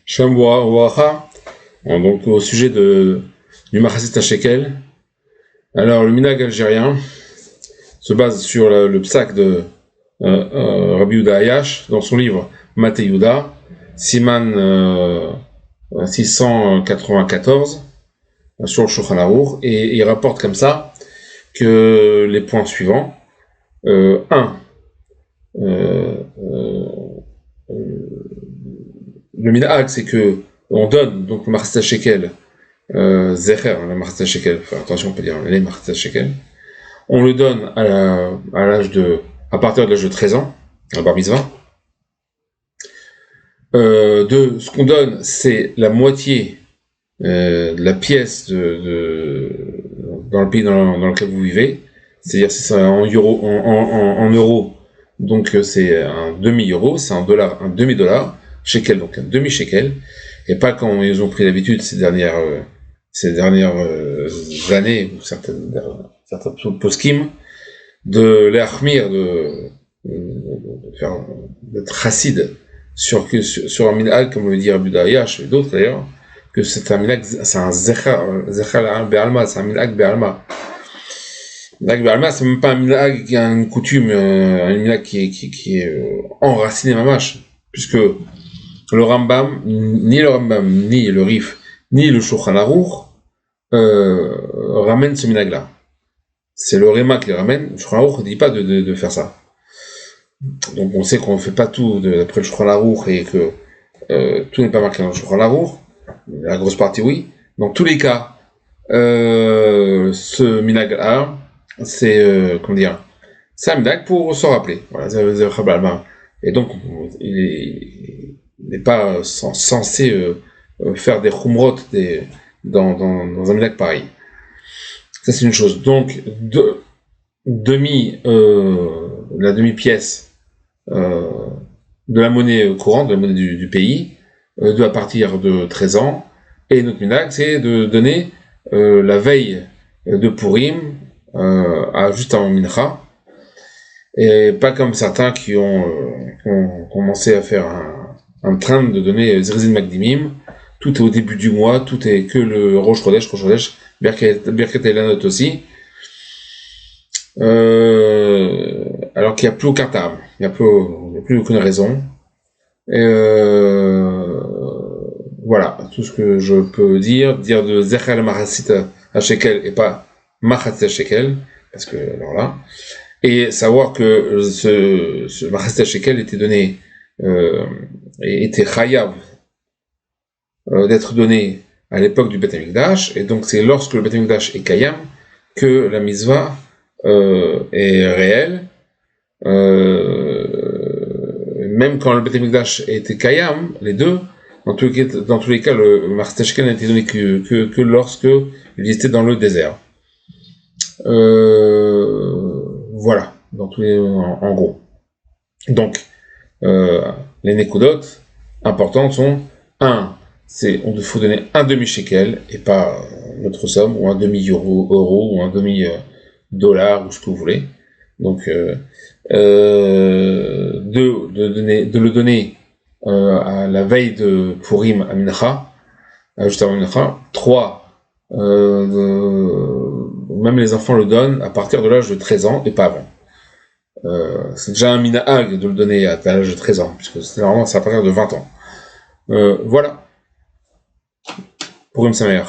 Shalom Waracha, donc au sujet du Machasit HaShekel. Alors le minhag algérien se base sur le psak de Rabbi Yehuda Ayash dans son livre Mate Yehuda, Siman 694 sur le Shulchan Aruch, et il rapporte comme ça que les points suivants. 1. Le minhag, c'est que on donne donc le Machasit HaShekel, Zecher, le Machasit HaShekel, enfin, attention, on peut dire les Machasit HaShekel. On le donne à partir de l'âge de 13 ans, à Bar Mitzvah. Ce qu'on donne, c'est la moitié de la pièce dans le pays dans lequel vous vivez, c'est-à-dire si c'est en euros, donc c'est un demi-euro, c'est un demi-dollar, shekel, donc un demi-shekel, et pas quand ils ont pris l'habitude ces dernières années, ou certains poskim, de l'achmir, d'être chassid sur un minhag, comme le dit Rabbi Yehuda Ayash et d'autres d'ailleurs, que c'est un minhag, c'est un zecher be'alma, c'est un minhag be'alma. Minhag be'alma, c'est même pas un minhag qui a une coutume, un minhag qui est enraciné mamash, puisque le Rambam, ni le Rif, ni le Shulchan Aruch ramènent ce minhag-là. C'est le Réma qui le ramène. Le Shulchan Aruch ne dit pas de faire ça. Donc on sait qu'on ne fait pas tout d'après le Shulchan Aruch et que tout n'est pas marqué dans le Shulchan Aruch. La grosse partie, oui. Dans tous les cas, ce minhag-là, c'est c'est un minhag pour se rappeler. Voilà, et donc il n'est pas censé faire des chumrot dans un minhag pareil. Ça c'est une chose. Donc la demi-pièce de la monnaie courante, de la monnaie du pays, à partir de 13 ans. Et notre minhag, c'est de donner la veille de Purim juste avant Mincha. Et pas comme certains qui ont commencé à faire un train de donner Zrizin Makdimim. Tout est au début du mois, tout est que le Rosh Chodesh, Birkat Eilanot aussi. Alors qu'il n'y a plus aucun tam, il n'y a plus aucune raison. Voilà, tout ce que je peux dire de Zecher Machasit HaShekel et pas Machasit HaShekel, parce que, alors là, et savoir que ce Machasit HaShekel était donné, était chayav, d'être donné à l'époque du Beth Amikdash, et donc c'est lorsque le Beth Amikdash est kayam que la mitzvah est réelle, même quand le Beth Amikdash était kayam, les deux, dans tous les cas, le Machasit HaShekel n'a été donné que lorsque il était dans le désert. Voilà, en gros. Donc, les nekudot importantes sont 1. Il faut donner un demi-shekel et pas notre somme, ou un demi-euro, ou un demi-dollar, ou ce que vous voulez. Donc, 2. De le donner à la veille de Purim à Mincha, juste avant Mincha. 3. Même les enfants le donnent à partir de l'âge de 13 ans et pas avant. C'est déjà un minhag de le donner à l'âge de 13 ans, puisque normalement c'est à partir de 20 ans. Voilà. Purim Sameach.